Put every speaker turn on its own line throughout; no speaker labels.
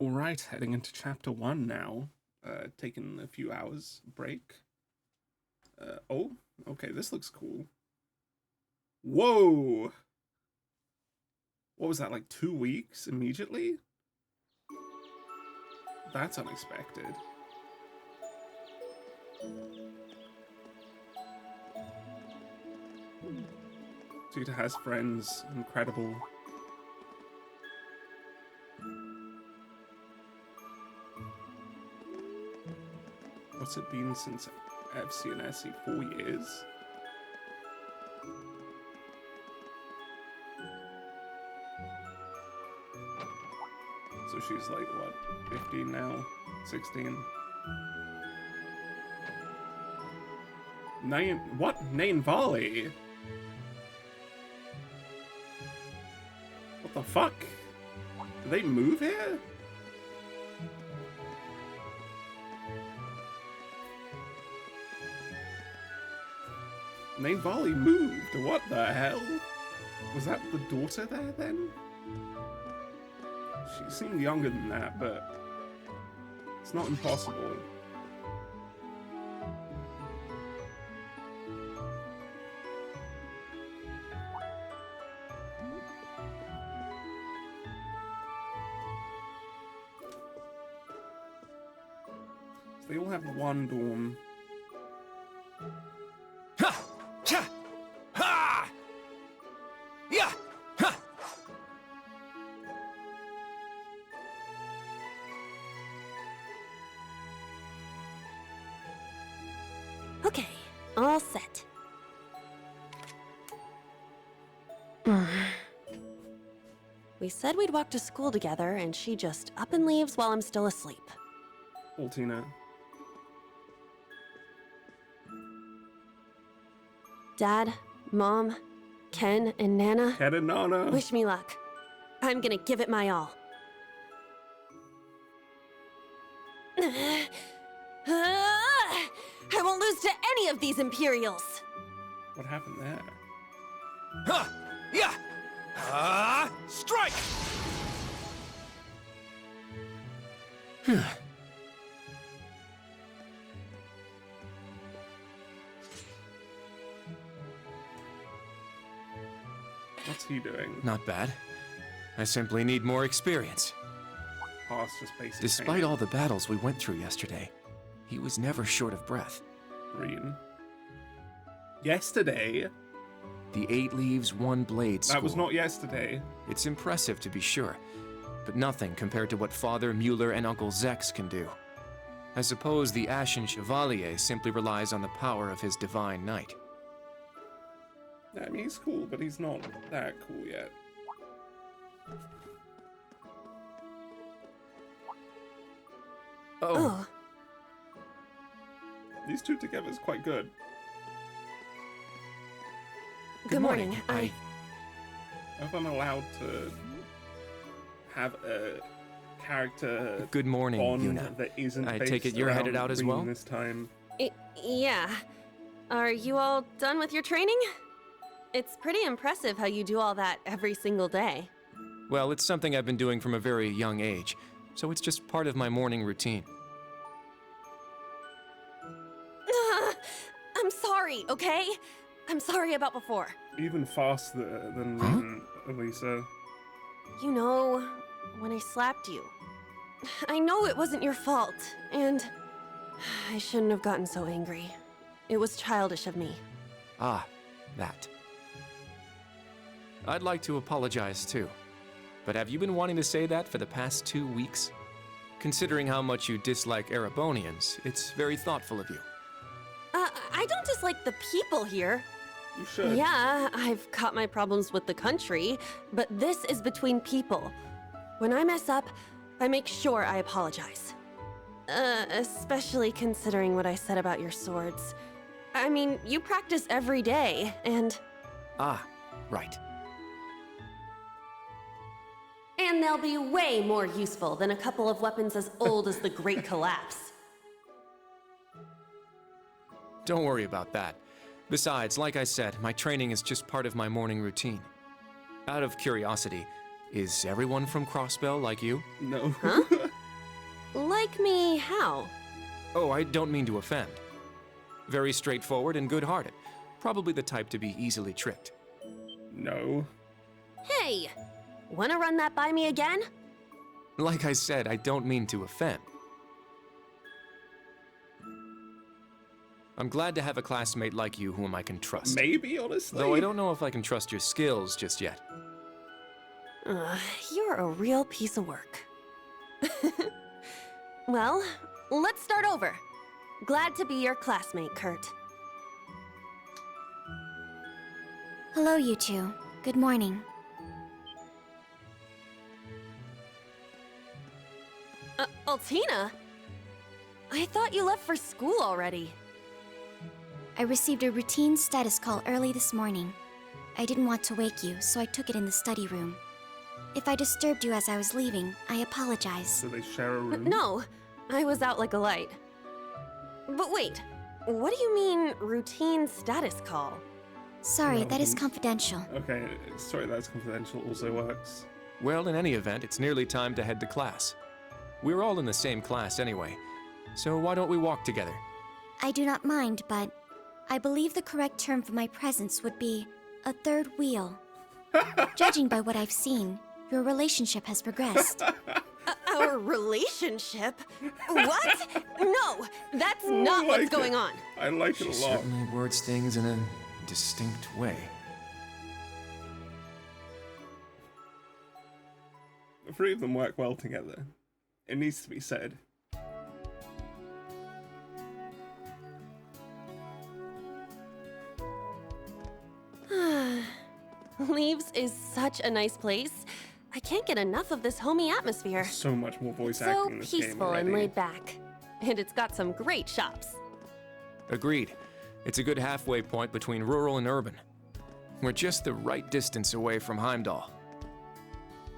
Alright, heading into chapter 1 now. Taking a few hours break. Oh, okay, this looks cool. Whoa! What was that, like 2 weeks immediately? That's unexpected. Tsuta has friends, incredible. What's it been since FC and SE? 4 years? So she's like, what, 15 now? 16? Nain Volley? What the fuck? Do they move here? Nain Volley moved. What the hell? Was that the daughter there then? She seemed younger than that, but it's not impossible. So they all have one dorm.
Okay, all set. We said we'd walk to school together, and she just up and leaves while I'm still asleep.
Altina.
Dad, Mom, Ken, and Nana.
Ken and Nana.
Wish me luck. I'm gonna give it my all. I won't lose to any of these Imperials!
What happened there?
Strike!
What's he doing?
Not bad. I simply need more experience.
Pass just basic
Despite
training.
all the battles we went through yesterday, he was never short of breath.
Green. Yesterday?
The 8 Leaves, 1 Blade school.
That was not yesterday.
It's impressive to be sure, but nothing compared to what Father Mueller and Uncle Zex can do. I suppose the Ashen Chevalier simply relies on the power of his Divine Knight.
Yeah, I mean, he's cool, but he's not that cool yet.
Oh.
These two together is quite good.
Good morning.
I hope I'm allowed to have a character
Good morning,
bond
Yuna.
that isn't
I
based
take it you're headed
around
out as
Green
well?
this time.
Yeah. Are you all done with your training? It's pretty impressive how you do all that every single day.
Well, it's something I've been doing from a very young age, so it's just part of my morning routine.
I'm sorry, okay? I'm sorry about before.
Even faster than Elisa.
You know, when I slapped you. I know it wasn't your fault, and I shouldn't have gotten so angry. It was childish of me.
Ah, that. I'd like to apologize too. But have you been wanting to say that for the past 2 weeks? Considering how much you dislike Erebonians, it's very thoughtful of you.
I don't dislike the people here.
You should.
Yeah, I've got my problems with the country, but this is between people. When I mess up, I make sure I apologize. Especially considering what I said about your swords. I mean, you practice every day, and...
Ah, right.
And they'll be way more useful than a couple of weapons as old as the Great Collapse.
Don't worry about that. Besides, like I said, my training is just part of my morning routine. Out of curiosity, is everyone from Crossbell like you?
No.
Huh? Like me, how?
Oh, I don't mean to offend. Very straightforward and good-hearted. Probably the type to be easily tricked.
No.
Hey! Wanna run that by me again?
Like I said, I don't mean to offend. I'm glad to have a classmate like you whom I can trust.
Maybe, honestly.
Though I don't know if I can trust your skills just yet.
You're a real piece of work. Well, let's start over. Glad to be your classmate, Kurt.
Hello, you two. Good morning.
Altina? I thought you left for school already.
I received a routine status call early this morning. I didn't want to wake you, so I took it in the study room. If I disturbed you as I was leaving, I apologize.
So they share a room?
No, I was out like a light. But wait, what do you mean, routine status call?
Sorry,
No,
that is
mm.
confidential.
Okay, sorry, that's confidential also works.
Well, in any event, it's nearly time to head to class. We're all in the same class anyway, so why don't we walk together?
I do not mind, but I believe the correct term for my presence would be a third wheel. Judging by what I've seen, your relationship has progressed.
Our relationship? What? No, that's not
like
what's going
it.
on.
I like
She
it a lot.
certainly words things in a distinct way.
The three of them work well together. It needs to be said.
Leaves is such a nice place. I can't get enough of this homey atmosphere.
So much more voice
So
acting in this game
peaceful and
already.
laid back. And it's got some great shops.
Agreed. It's a good halfway point between rural and urban. We're just the right distance away from Heimdall.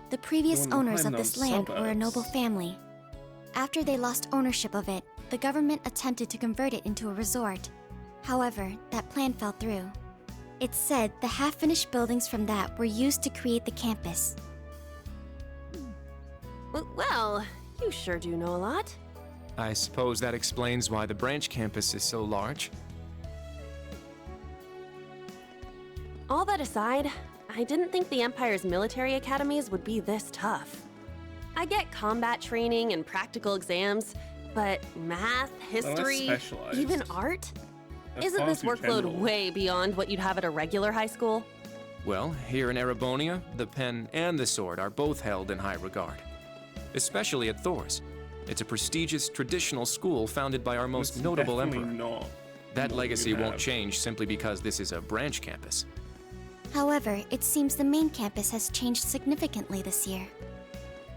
The previous
One of
owners of this
Heimdall's
land were a
suburbs.
noble family. After they lost ownership of it, the government attempted to convert it into a resort. However, that plan fell through. It's said the half-finished buildings from that were used to create the campus.
Well, you sure do know a lot.
I suppose that explains why the branch campus is so large.
All that aside, I didn't think the Empire's military academies would be this tough. I get combat training and practical exams, but math, history,
specialized.
even art?
They're
Isn't
far
this
too
workload
general.
way beyond what you'd have at a regular high school?
Well, here in Erebonia, the pen and the sword are both held in high regard. Especially at Thor's. It's a prestigious traditional school founded by our most
It's
notable
definitely
emperor.
Not
That
what
legacy
you
won't
have.
change simply because this is a branch campus.
However, it seems the main campus has changed significantly this year.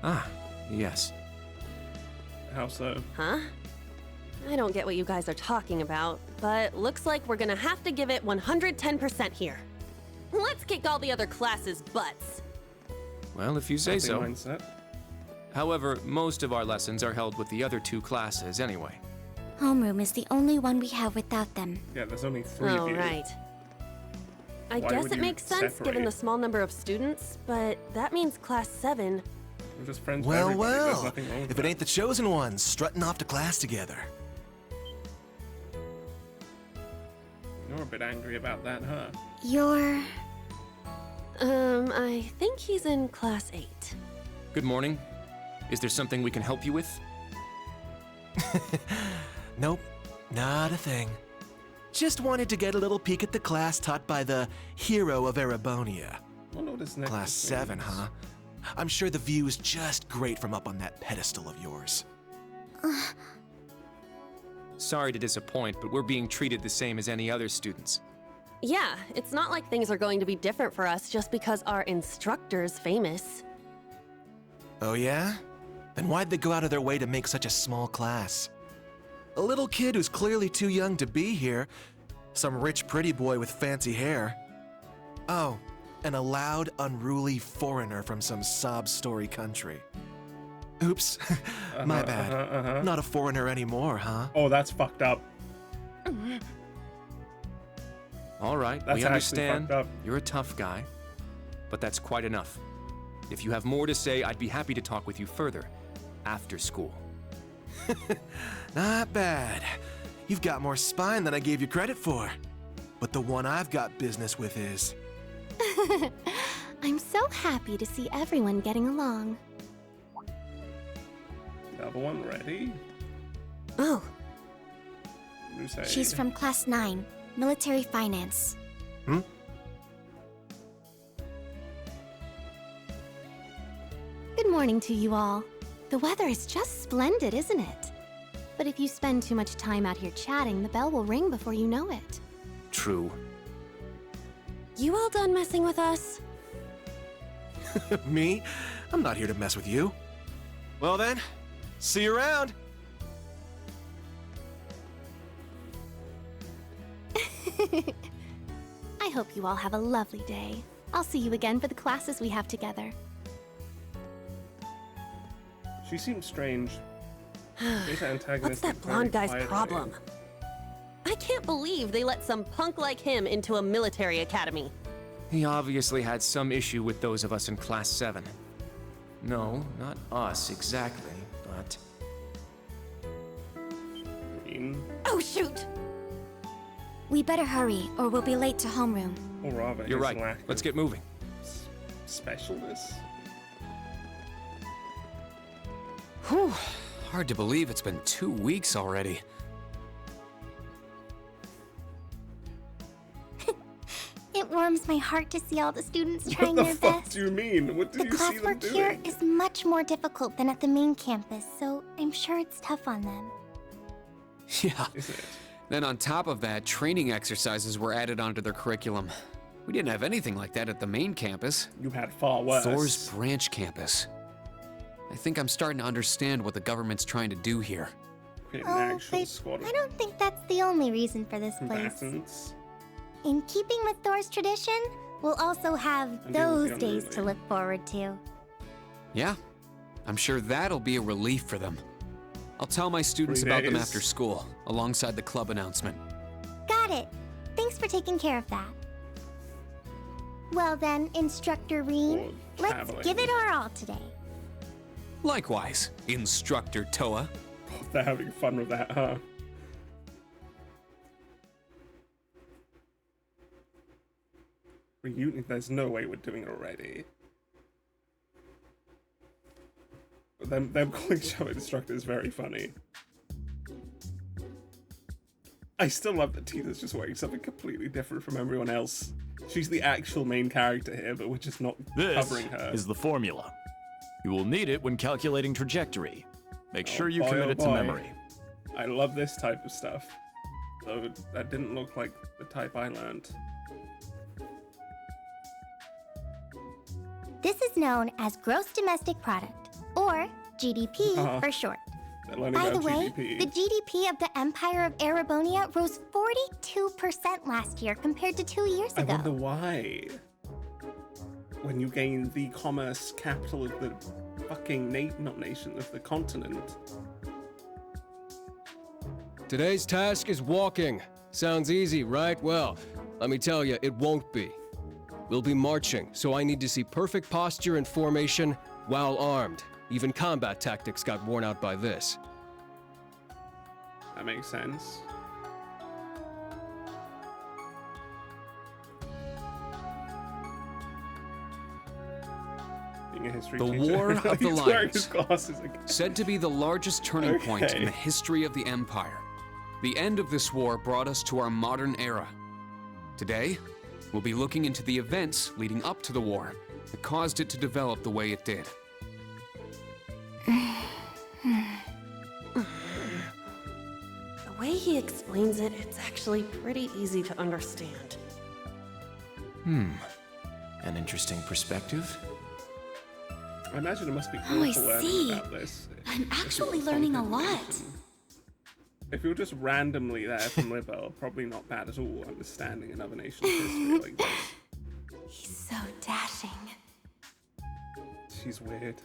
Ah, yes.
How so?
Huh? I don't get what you guys are talking about, but looks like we're gonna have to give it 110% here. Let's kick all the other classes' butts.
Well, if you say
Healthy
so.
Mindset.
However, most of our lessons are held with the other two classes anyway.
Homeroom is the only one we have without them.
Yeah, there's only three
Oh,
of you.
right. I
Why
guess
would
it
you
makes sense given
separate?
the small number of students, but that means class 7.
We're just friends
Well,
with everybody. There's
well,
nothing wrong with
if it
that.
ain't the chosen ones strutting off to class together.
You're a bit angry about that, huh?
You're...
I think he's in class 8.
Good morning. Is there something we can help you with?
Nope, not a thing. Just wanted to get a little peek at the class taught by the hero of Erebonia.
I wonder what this next
Class 7, huh? I'm sure the view is just great from up on that pedestal of yours.
Sorry to disappoint, but we're being treated the same as any other students.
Yeah, it's not like things are going to be different for us just because our instructor's famous.
Oh yeah? Then why'd they go out of their way to make such a small class? A little kid who's clearly too young to be here. Some rich pretty boy with fancy hair. Oh, and a loud, unruly foreigner from some sob story country. Oops, my bad. Not a foreigner anymore, huh?
Oh, that's fucked up.
All right,
That's
we
actually
understand.
fucked up.
You're a tough guy. But that's quite enough. If you have more to say, I'd be happy to talk with you further after school.
Not bad. You've got more spine than I gave you credit for. But the one I've got business with is...
I'm so happy to see everyone getting along.
Another one ready?
Oh,
You say.
She's from Class 9, Military Finance.
Hmm?
Good morning to you all. The weather is just splendid, isn't it? But if you spend too much time out here chatting, the bell will ring before you know it.
True.
you all done messing with us?
Me? I'm not here to mess with you. Well then, see you around.
I hope you all have a lovely day. I'll see you again for the classes we have together.
She seems strange. This antagonist
What's that
is very
blonde guy's
quiet
problem?
today.
I can't believe they let some punk like him into a military academy.
He obviously had some issue with those of us in Class 7. No, not us exactly, but...
Mean,
Oh, shoot!
We better hurry, or we'll be late to homeroom.
or rather,
You're
his
right.
lack
Let's
of
get moving.
specialness.
Whew. Hard to believe it's been 2 weeks already.
It warms my heart to see all the students
What
trying
the
their
fuck
best.
do you mean? What
The
did you see them
classwork here
doing?
is much more difficult than at the main campus, so I'm sure it's tough on them.
Yeah.
Is it?
Then on top of that, training exercises were added onto their curriculum. We didn't have anything like that at the main campus.
You had far worse.
Thor's branch campus. I think I'm starting to understand what the government's trying to do here.
Create an
Oh,
actual
but
squad of
I don't think that's the only reason for this place.
combatants.
In keeping with Thor's tradition, we'll also have
And deal with
those
the
days to
unruly.
look forward to.
Yeah, I'm sure that'll be a relief for them. I'll tell my students
3
about them
days.
after school, alongside the club announcement.
Got it. Thanks for taking care of that. Well then, Instructor Reen,
Or
let's
traveling.
give it our all today.
Likewise, Instructor Toa.
They're having fun with that, huh? Reunion, there's no way we're doing it already. But them calling each other instructor is very funny. I still love that Tina's just wearing something completely different from everyone else. She's the actual main character here, but we're just not
This
covering her.
is the formula. You will need it when calculating trajectory. Make sure you
boy,
commit
oh
it to
boy.
memory.
I love this type of stuff. Though that didn't look like the type I learned.
This is known as Gross Domestic Product, or GDP
Uh-huh.
for short.
They're learning
By the
about
way,
GDP.
the GDP of the Empire of Erebonia rose 42% last year compared to 2 years
I
ago.
wonder why. When you gain the commerce capital of the fucking not nation, of the continent.
Today's task is walking. Sounds easy, right? Well, let me tell you, it won't be. We'll be marching, so I need to see perfect posture and formation while armed. Even combat tactics got worn out by this.
That makes sense. Being a history
The
teacher.
War of the
He's wearing his
Lions.
glasses again.
Said to be the largest turning point in
Okay.
the history of the Empire. The end of this war brought us to our modern era. Today, we'll be looking into the events leading up to the war that caused it to develop the way it did.
The way he explains it, it's actually pretty easy to understand.
An interesting perspective.
I imagine it must be
Oh, I
awful learning
see.
about this.
I'm
if you
actually
want
learning a
content
lot.
information. If you're just randomly there from Libo, probably not bad at all understanding another nation's history like this.
He's so dashing.
She's weird.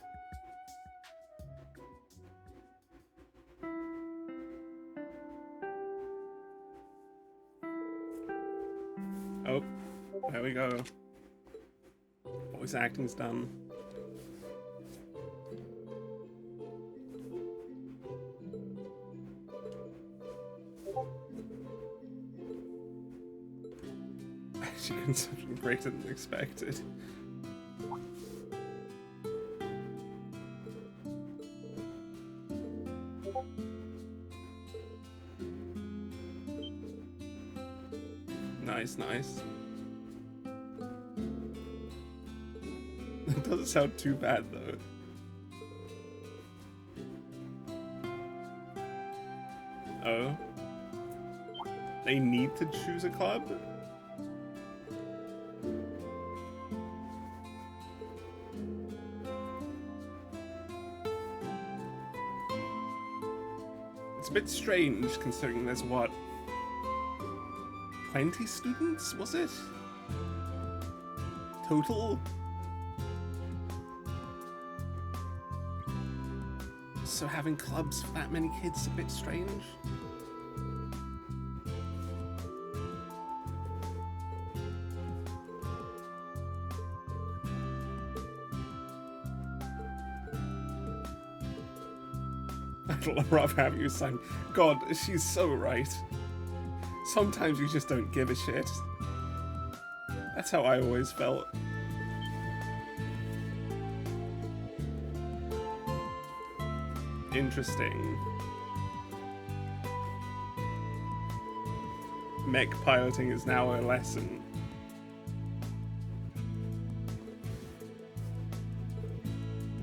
Oh, there we go. Voice acting's done. Actually, consumption greater than expected. Nice, nice. It doesn't sound too bad though. Oh. They need to choose a club? It's a bit strange considering there's what? 20 students, was it? Total? So having clubs for that many kids is a bit strange. I'd love having you sign. God, she's so right. Sometimes you just don't give a shit. That's how I always felt. Interesting. Mech piloting is now a lesson.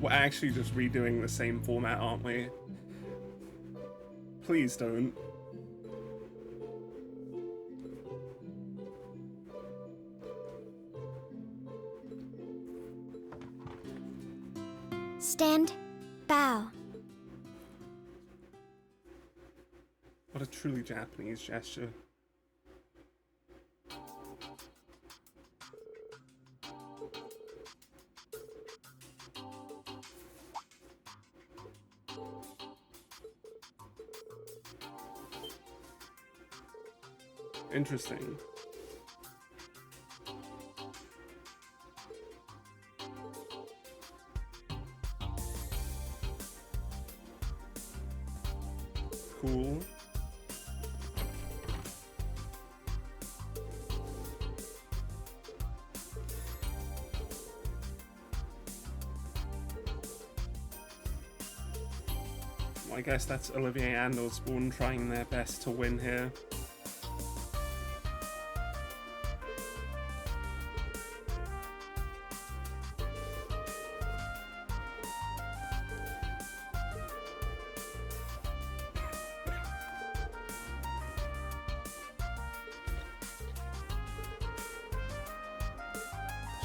We're actually just redoing the same format, aren't we? Please don't.
Stand, bow.
What a truly Japanese gesture. Interesting. Cool. Well, I guess that's Olivier and Osborne trying their best to win here.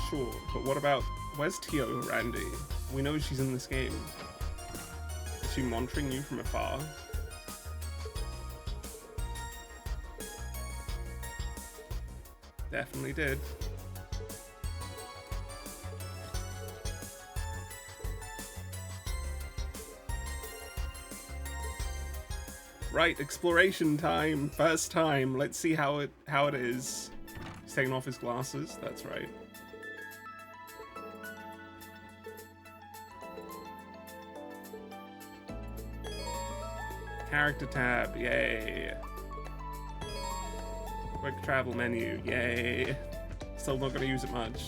Sure, but what about... Where's Tio, Randy? We know she's in this game. Is she monitoring you from afar? Definitely did. Right, exploration time. First time. Let's see how it is. He's taking off his glasses. That's right. Character tab, yay. Quick travel menu, yay. Still not gonna use it much.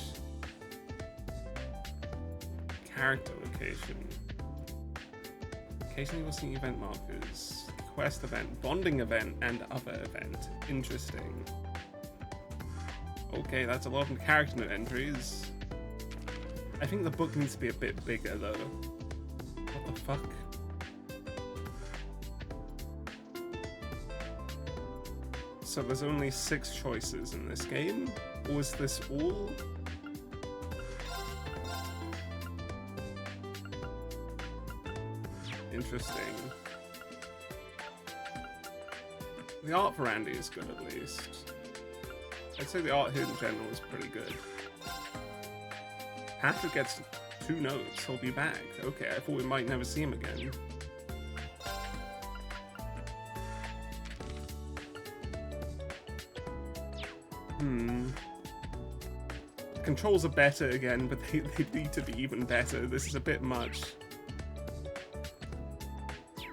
Character location. Occasionally we'll see event markers. Quest event, bonding event, and other event. Interesting. Okay, that's a lot of character entries. I think the book needs to be a bit bigger though. What the fuck? So there's only 6 choices in this game? Or is this all? Interesting. The art for Randy is good at least. I'd say the art here in general is pretty good. Patrick gets 2 notes, he'll be back. Okay, I thought we might never see him again. Controls are better again, but they need to be even better. This is a bit much.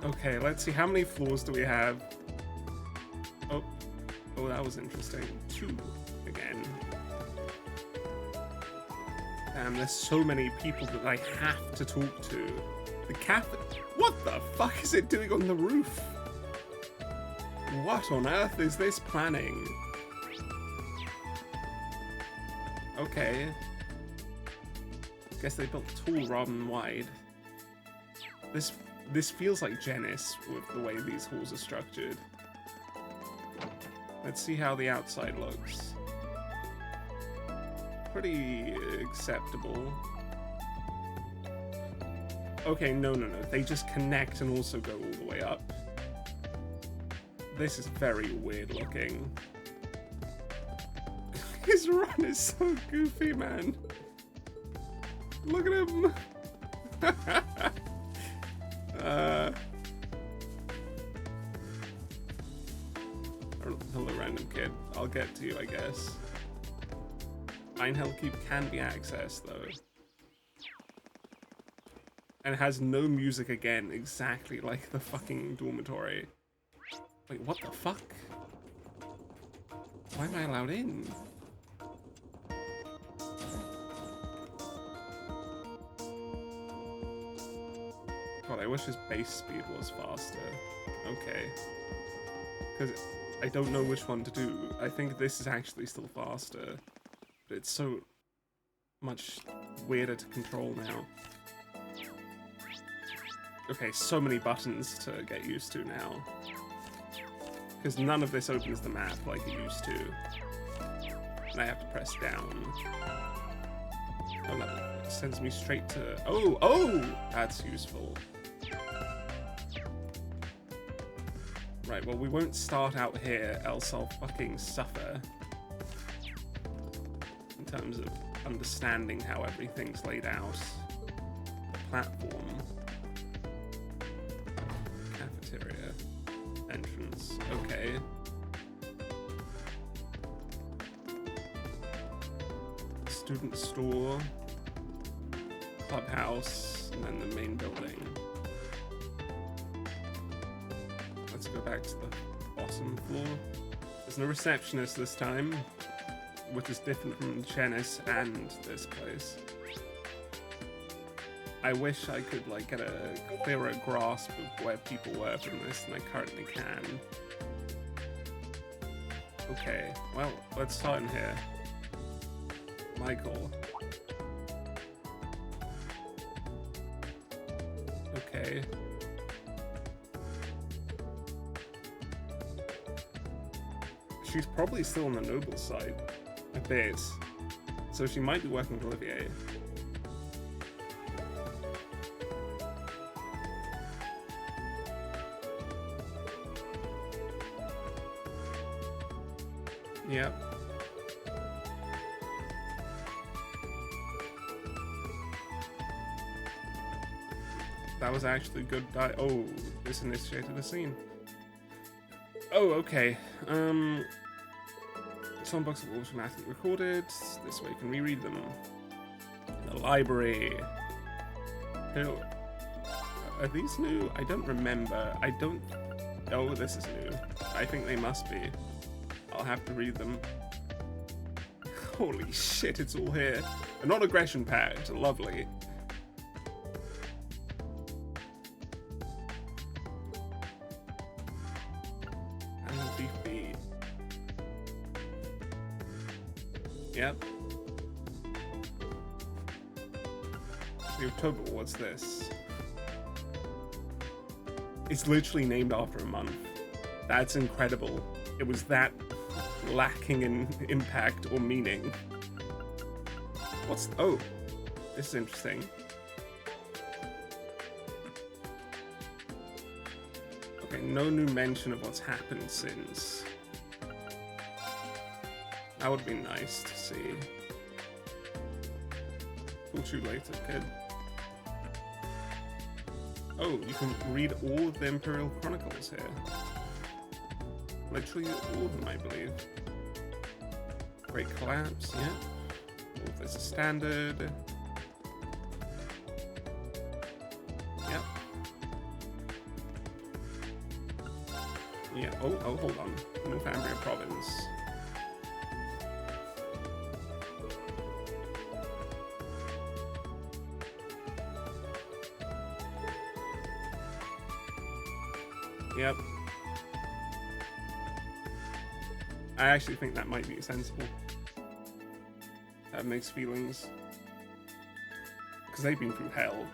Okay, let's see. How many floors do we have? Oh, that was interesting. 2 again. There's so many people that I have to talk to. The cafe. What the fuck is it doing on the roof? What on earth is this planning? Okay. Guess they built tall rather than wide. This feels like Genis with the way these halls are structured. Let's see how the outside looks. Pretty acceptable. Okay, no. They just connect and also go all the way up. This is very weird looking. His run is so goofy, man. Look at him. Hello, random kid. I'll get to you, I guess. Einhell Keep can be accessed, though. And has no music again, exactly like the fucking dormitory. Wait, what the fuck? Why am I allowed in? God, I wish his base speed was faster. Okay. Because I don't know which one to do. I think this is actually still faster. But it's so much weirder to control now. Okay, so many buttons to get used to now. Because none of this opens the map like it used to. And I have to press down. Oh no, it sends me straight to... Oh! That's useful. Right, well we won't start out here, else I'll fucking suffer. In terms of understanding how everything's laid out. Platform. Cafeteria. Entrance. Okay. Student store. Clubhouse. And then the main building. Let's go back to the bottom floor. There's no receptionist this time, which is different from Genis and this place. I wish I could like get a clearer grasp of where people were from this than I currently can. Okay, well, let's start in here. Michael. Okay. She's probably still on the noble side. A bit. So she might be working with Olivier. Yep. That was actually good. Oh, this initiated a scene. Oh, okay. Some books are automatically recorded. This way you can reread them. The library. Are these new? I don't remember. Oh, this is new. I think they must be. I'll have to read them. Holy shit, it's all here. A non-aggression pact. Lovely. Yep. The October, what's this? It's literally named after a month. That's incredible. It was that lacking in impact or meaning. Oh, this is interesting. Okay, no new mention of what's happened since. That would be nice to see. Talk to you later, kid. Oh, you can read all of the Imperial Chronicles here. Literally all of them, I believe. Great Collapse, yeah. All of this is standard. Yep. Yeah, oh, hold on. Northumbria Province. Yep. I actually think that might be sensible. Have mixed feelings. Because they've been through hell.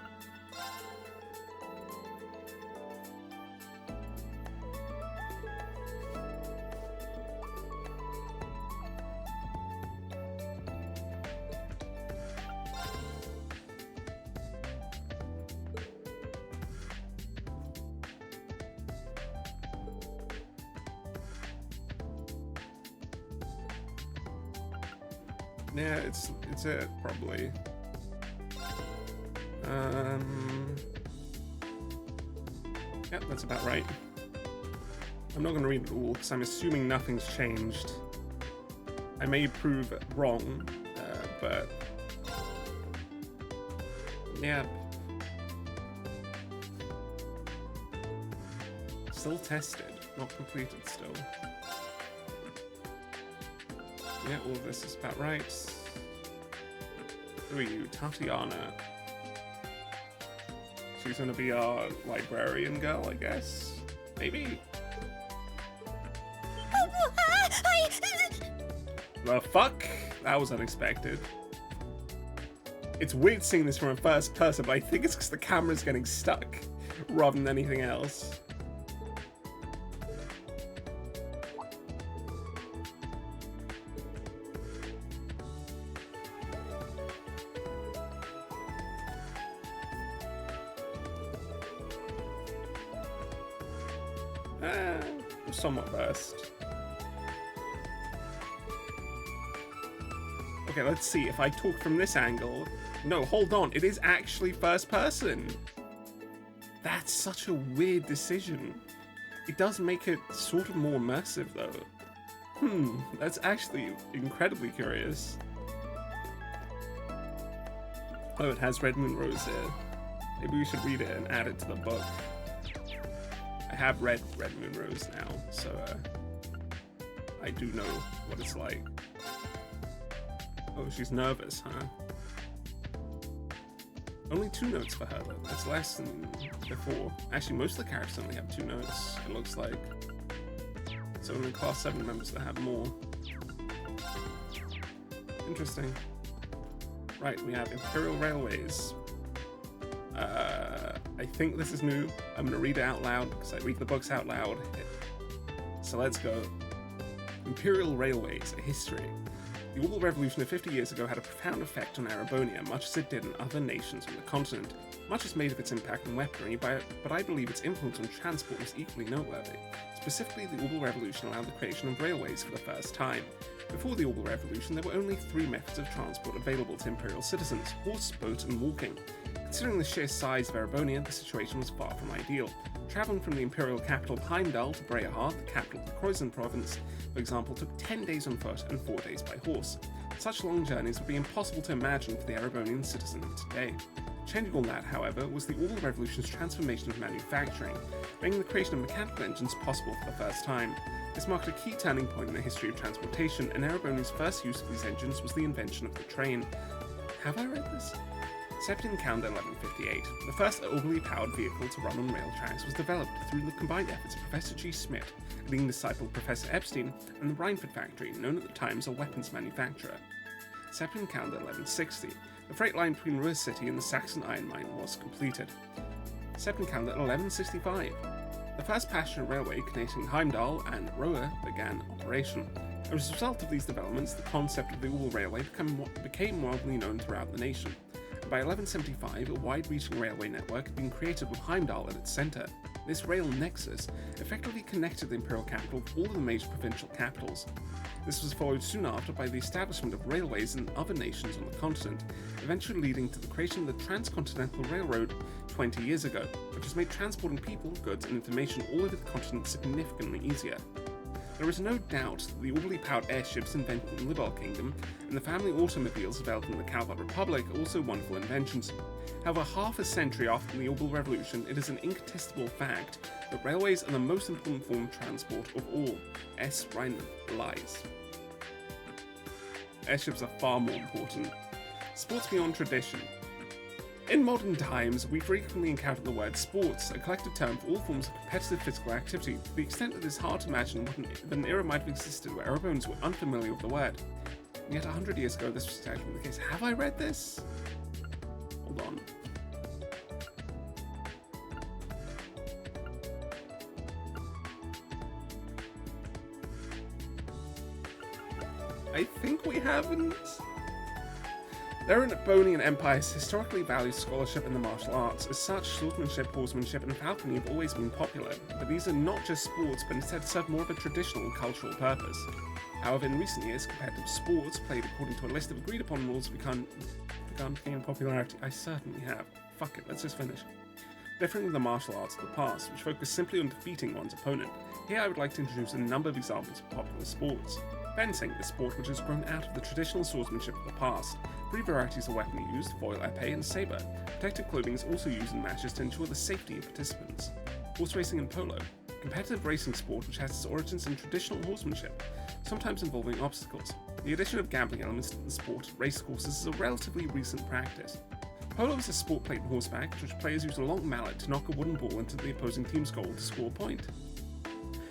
Yeah, it's it, probably. Yep, that's about right. I'm not going to read it all, because I'm assuming nothing's changed. I may prove wrong, but... yeah. Still tested, not completed still. Yeah, all of this is about right. Who are you? Tatiana. She's gonna be our librarian girl, I guess? Maybe? The fuck? That was unexpected. It's weird seeing this from a first person, but I think it's because the camera's getting stuck rather than anything else. Somewhat versed. Okay, let's see. If I talk from this angle... No, hold on. It is actually first person. That's such a weird decision. It does make it sort of more immersive, though. That's actually incredibly curious. Oh, it has Red Moon Rose here. Maybe we should read it and add it to the book. I have read Red Moon Rose now, so I do know what it's like. Oh, she's nervous, huh? Only 2 notes for her, though. That's less than before. Actually, most of the characters only have 2 notes, it looks like. So only class 7 members that have more. Interesting. Right, we have Imperial Railways. I think this is new. I'm gonna read it out loud because I read the books out loud. So let's go. Imperial Railways, a history. The Orbital Revolution of 50 years ago had a profound effect on Erebonia, much as it did in other nations on the continent. Much is made of its impact on weaponry, but I believe its influence on transport was equally noteworthy. Specifically, the Orbital Revolution allowed the creation of railways for the first time. Before the Orbital Revolution, there were only 3 methods of transport available to Imperial citizens: horse, boat, and walking. Considering the sheer size of Erebonia, the situation was far from ideal. Travelling from the Imperial capital Heimdall to Breahard, the capital of the Croizen province, for example, took 10 days on foot and 4 days by horse. Such long journeys would be impossible to imagine for the Erebonian citizen of today. Changing all that, however, was the Orbital Revolution's transformation of manufacturing, making the creation of mechanical engines possible for the first time. This marked a key turning point in the history of transportation, and Erebonia's first use of these engines was the invention of the train. Have I read this? Septian calendar 1158. The first orbitally powered vehicle to run on rail tracks was developed through the combined efforts of Professor G. Schmidt, a leading disciple of Professor Epstein, and the Rheinfeld factory, known at the time as a weapons manufacturer. Septian calendar 1160. The freight line between Ruhr City and the Saxon iron mine was completed. Septian calendar 1165. The first passenger railway connecting Heimdall and Ruhr began operation. As a result of these developments, the concept of the Orbital Railway became widely known throughout the nation. By 1175, a wide-reaching railway network had been created with Heimdall at its centre. This rail nexus effectively connected the imperial capital with all of the major provincial capitals. This was followed soon after by the establishment of railways in other nations on the continent, eventually leading to the creation of the Transcontinental Railroad 20 years ago, which has made transporting people, goods, and information all over the continent significantly easier. There is no doubt that the orbitally powered airships invented in the Libel Kingdom and the family automobiles developed in the Calvar Republic are also wonderful inventions. However, half a century after the Orbital Revolution, it is an incontestable fact that railways are the most important form of transport of all. S. Rheinland lies. Airships are far more important. Sports beyond tradition. In modern times, we frequently encounter the word sports, a collective term for all forms of competitive physical activity, to the extent that it is hard to imagine that an era might have existed where our opponents were unfamiliar with the word. And yet 100 years ago, this was actually the case. Have I read this? Hold on. I think we haven't. The Erebonian Empire historically values scholarship in the martial arts. As such, swordsmanship, horsemanship, and falconry have always been popular, but these are not just sports, but instead serve more of a traditional and cultural purpose. However, in recent years, competitive sports, played according to a list of agreed-upon rules, begun to gain popularity. I certainly have. Fuck it, let's just finish. Different from the martial arts of the past, which focus simply on defeating one's opponent, here I would like to introduce a number of examples of popular sports. Fencing, the sport which has grown out of the traditional swordsmanship of the past. 3 varieties of weapon are used: foil, épée, and saber. Protective clothing is also used in matches to ensure the safety of participants. Horse racing and polo, competitive racing sport which has its origins in traditional horsemanship, sometimes involving obstacles. The addition of gambling elements to the sport at race courses is a relatively recent practice. Polo is a sport played on horseback, in which players use a long mallet to knock a wooden ball into the opposing team's goal to score a point.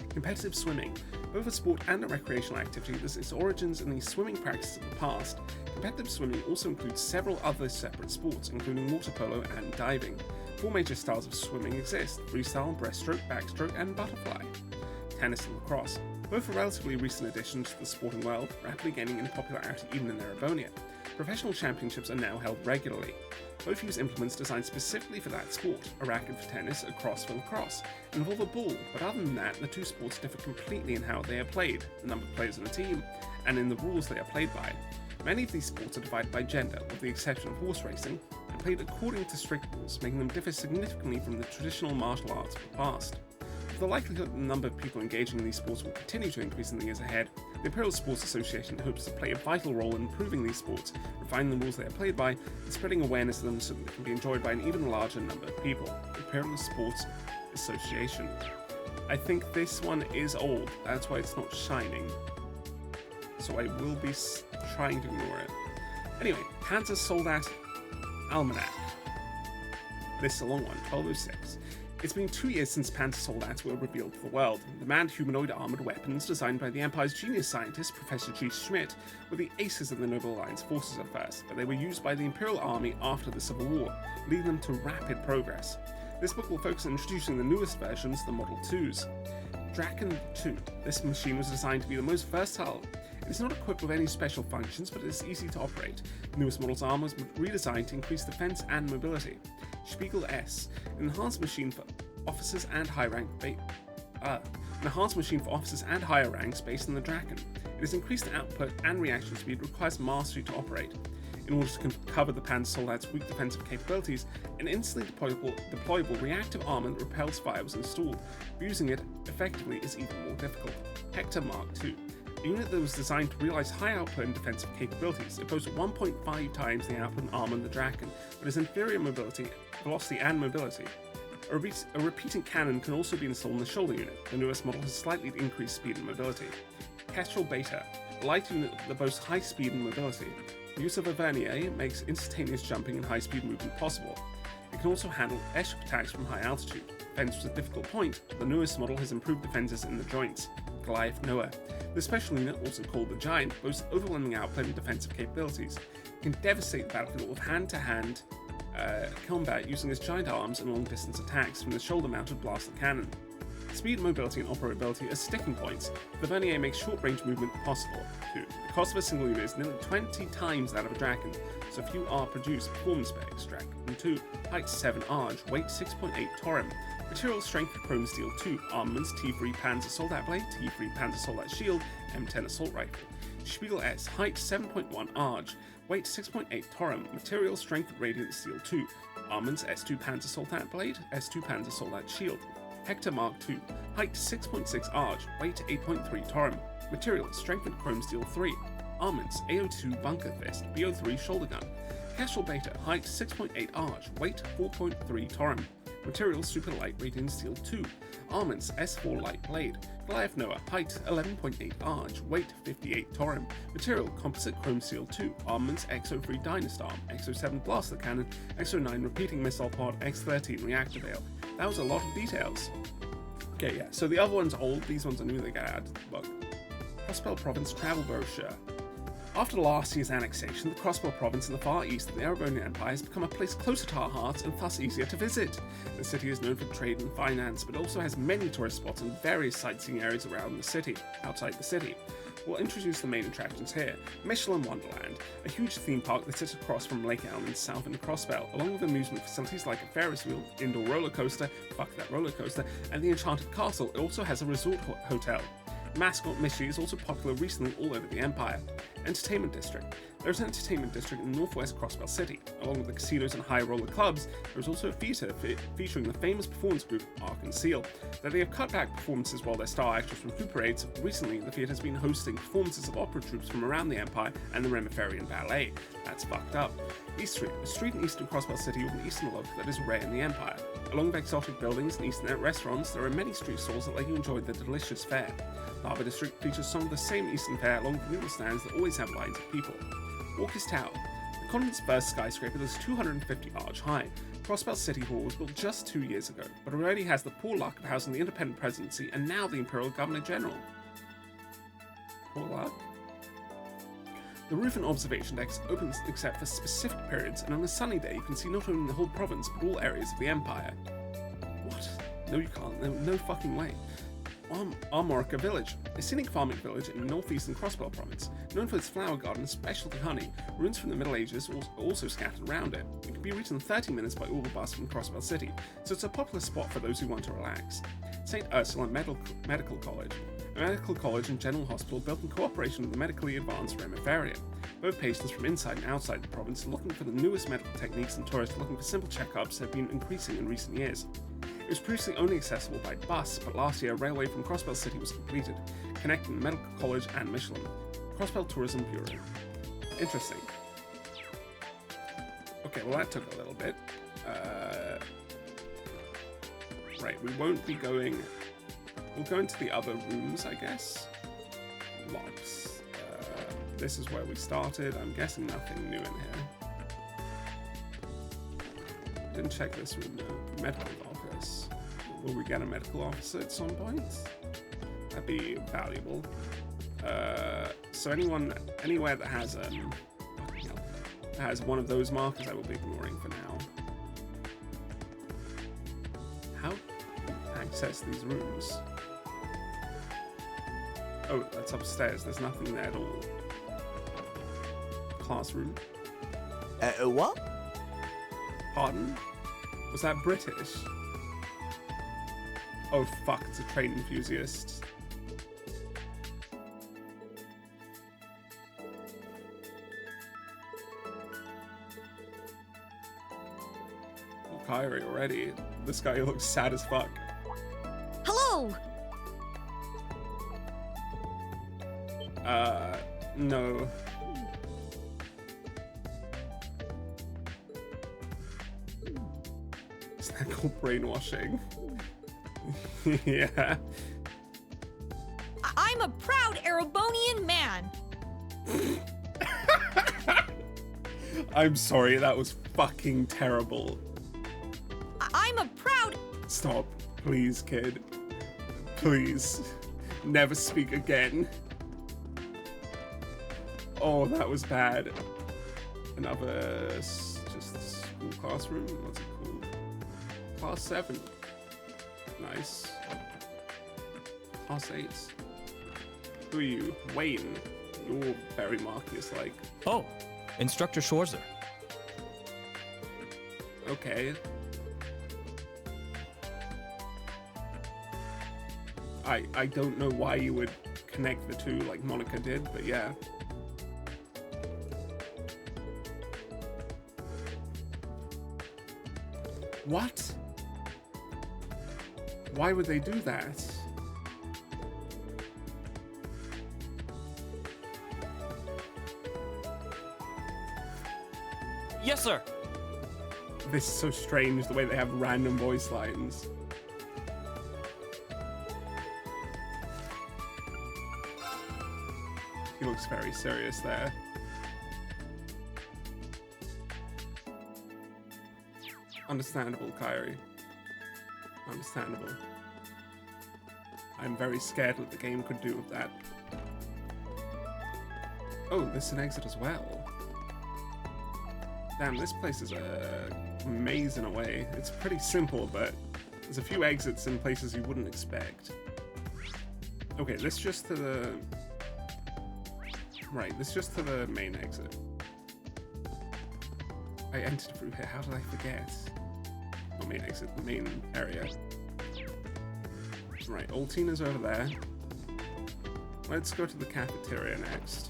Competitive swimming, both a sport and a recreational activity that has its origins in the swimming practices of the past. Competitive swimming also includes several other separate sports, including water polo and diving. 4 major styles of swimming exist: freestyle, breaststroke, backstroke, and butterfly. Tennis and lacrosse, both are relatively recent additions to the sporting world, rapidly gaining in popularity even in Erebonia. Professional championships are now held regularly. Both use implements designed specifically for that sport: a racket for tennis, a cross for lacrosse, and involve a ball, but other than that, the 2 sports differ completely in how they are played, the number of players in a team, and in the rules they are played by. Many of these sports are divided by gender, with the exception of horse racing, and played according to strict rules, making them differ significantly from the traditional martial arts of the past. With the likelihood that the number of people engaging in these sports will continue to increase in the years ahead, the Imperial Sports Association hopes to play a vital role in improving these sports, refining the rules they are played by, and spreading awareness of them so that they can be enjoyed by an even larger number of people. The Imperial Sports Association. I think this one is old, that's why it's not shining. So I will be trying to ignore it. Anyway, Panzer Soldat Almanac. This is a long one, 1206. It's been 2 years since Panzer Soldats were revealed to the world. The manned humanoid armored weapons designed by the Empire's genius scientist, Professor G. Schmidt, were the aces of the Noble Alliance forces at first, but they were used by the Imperial Army after the Civil War, leading them to rapid progress. This book will focus on introducing the newest versions, the Model 2s. Draken 2. This machine was designed to be the most versatile. It is not equipped with any special functions, but it is easy to operate. The newest model's armor was redesigned to increase defense and mobility. Spiegel S, an enhanced machine for officers and higher ranks based on the Draken. It has increased output and reaction speed, requires mastery to operate. In order to cover the Panzer Soldat's weak defensive capabilities, an instantly deployable reactive armor that repels fire was installed. Using it effectively is even more difficult. Hector Mark II. A unit that was designed to realize high output and defensive capabilities. It boasts 1.5 times the output and armor than the Draken, but has inferior velocity and mobility. A repeating cannon can also be installed in the shoulder unit. The newest model has slightly increased speed and mobility. Kestrel Beta, a light unit that boasts high speed and mobility. The use of a vernier makes instantaneous jumping and high-speed movement possible. It can also handle airship attacks from high altitude. Defense was a difficult point, but the newest model has improved defenses in the joints. Goliath Noah. The special unit, also called the Giant, boasts overwhelming output and defensive capabilities. It can devastate the battlefield with hand-to-hand combat using its giant arms and long-distance attacks from the shoulder-mounted blaster cannon. Speed, mobility, and operability are sticking points. The Vernier makes short-range movement possible, too. The cost of a single unit is nearly 20 times that of a Draken, so few are produced. Performance specs: Draken 2, height 7 Arge, weight 6.8 Torem. Material strength: Chrome Steel 2, armaments: T3 Panzer Soldat Blade, T3 Panzer Soldat Shield, M10 Assault Rifle. Spiegel S, height 7.1 Arge, weight 6.8 Torem. Material strength: Radiant Steel 2, armaments: S2 Panzer Soldat Blade, S2 Panzer Soldat Shield. Hector Mark II, height 6.6 Arge, weight 8.3 Torem. Material: strengthened Chrome Steel 3. Armaments: AO2 Bunker Fist, BO3 Shoulder Gun. Kestrel Beta, height 6.8 Arge, weight 4.3 Torem. Materials super light radiant steel 2. Armaments S4 light blade. Goliath Noah, height 11.8 arch, weight 58 Torim. Material composite chrome steel 2. Armaments X03 Dynastarm, X07 blaster cannon, X09 repeating missile pod, X13 reactor veil. That was a lot of details. Okay, yeah, so the other one's old, these ones are new, they get added to the book. Crossbell Province travel brochure. After last year's annexation, the Crossbell Province in the far east of the Erebonian Empire has become a place closer to our hearts and thus easier to visit. The city is known for trade and finance, but also has many tourist spots and various sightseeing areas around the city, outside the city. We'll introduce the main attractions here. Michelin Wonderland, a huge theme park that sits across from Lake Elm in south into Crossbell, along with amusement facilities like a Ferris wheel, indoor roller coaster, fuck that roller coaster, and the Enchanted Castle. It also has a resort hotel. Mascot Mishy is also popular recently all over the Empire. Entertainment District. There's an entertainment district in northwest Crossbell City. Along with the casinos and high roller clubs, there's also a theatre featuring the famous performance group Arc and Seal. Though they have cut back performances while their star actress recuperates, recently the theatre has been hosting performances of opera troops from around the Empire and the Remiferian Ballet. That's fucked up. East Street, a street in eastern Crossbell City with an eastern look that is rare in the Empire. Along with exotic buildings and eastern restaurants, there are many street stalls that let you enjoy the delicious fare. Harbour District features some of the same eastern fare along with noodle stands that always have lines of people. Walker's Tower. The continent's first skyscraper is 250 arch high. Crossbell City Hall was built just 2 years ago, but already has the poor luck of housing the independent presidency and now the Imperial Governor General. Poor luck? The roof and observation decks open except for specific periods, and on a sunny day you can see not only the whole province but all areas of the Empire. What? No you can't, no fucking way. Armorica Village, a scenic farming village in the northeastern Crossbell province, known for its flower garden and specialty honey. Ruins from the Middle Ages are also scattered around it. It can be reached in 30 minutes by Uber bus from Crossbell City, so it's a popular spot for those who want to relax. St. Ursula Medical College, a medical college and general hospital built in cooperation with the medically advanced Remiferia. Both patients from inside and outside the province looking for the newest medical techniques and tourists looking for simple checkups have been increasing in recent years. It was previously only accessible by bus, but last year a railway from Crossbell City was completed, connecting the medical college and Michelin. Crossbell Tourism Bureau. Interesting. Okay, well that took a little bit. Right, we won't be going... We'll go into the other rooms, I guess. Locks. This is where we started. I'm guessing nothing new in here. Didn't check this room though. Medical office. Will we get a medical officer at some point? That'd be valuable. So anywhere that has has one of those markers, I will be ignoring for now. How to access these rooms? Oh, that's upstairs. There's nothing there at all. Classroom.
What?
Pardon? Was that British? Oh fuck, it's a train enthusiast. Oh, Kyrie already. This guy looks sad as fuck.
Hello!
No. Is that called brainwashing? Yeah.
I'm a proud Erebonian man.
I'm sorry, that was fucking terrible.
I'm a proud...
Stop, please, kid. Please. Never speak again. Oh, that was bad. Another just school classroom. What's it called? Class 7. Nice. Class 8. Who are you? Wayne. You're very Marcus-like.
Oh, Instructor Schwarzer.
Okay. I don't know why you would connect the two like Monica did, but yeah. What? Why would they do that?
Yes, sir.
This is so strange, the way they have random voice lines. He looks very serious there. Understandable, Kairi. Understandable. I'm very scared what the game could do with that. Oh, there's an exit as well. Damn, this place is a maze in a way. It's pretty simple, but there's a few exits in places you wouldn't expect. Okay, this just to the... Right, this just to the main exit. I entered through here, how did I forget? Not main exit, the main area. Right, Altina's over there. Let's go to the cafeteria next.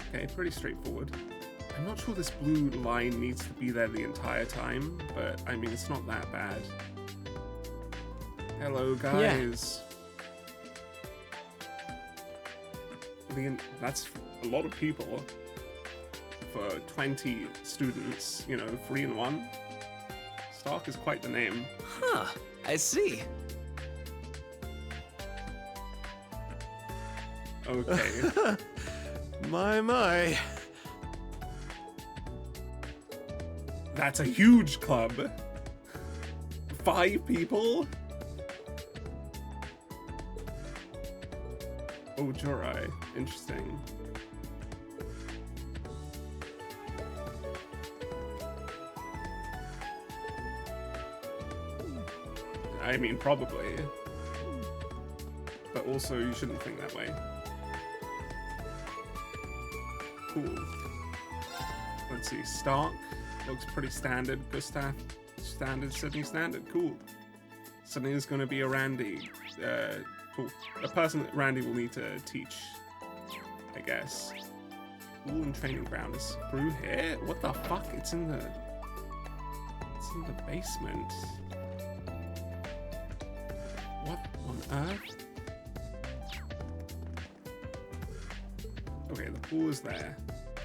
Okay, pretty straightforward. I'm not sure this blue line needs to be there the entire time, but I mean, it's not that bad. Hello, guys. That's a lot of people for 20 students, you know, 3 in 1. Stark is quite the name.
Huh, I see.
Okay.
My.
That's a huge club. 5 people? Oh, Jorai. Interesting. I mean, probably. But also, you shouldn't think that way. Cool. Let's see. Stark looks pretty standard. Gustav, standard. Sydney, standard. Cool. Sydney's going to be a Randy. Cool. A person that Randy will need to teach, I guess. School and training ground is through here? What the fuck? It's in the basement. What on earth? Okay, the pool is there.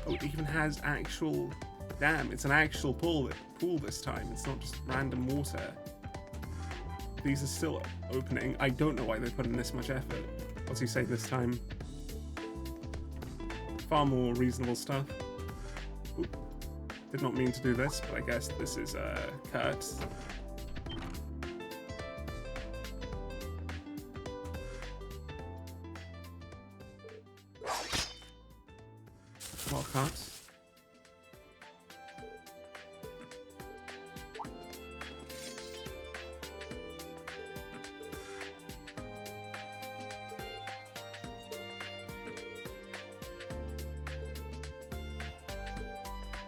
Oh, it even has actual... Damn, it's an actual pool this time. It's not just random water. These are still opening. I don't know why they put in this much effort. What's he say this time? Far more reasonable stuff. Oop. Did not mean to do this, but I guess this is Kurt. Well, Kurt.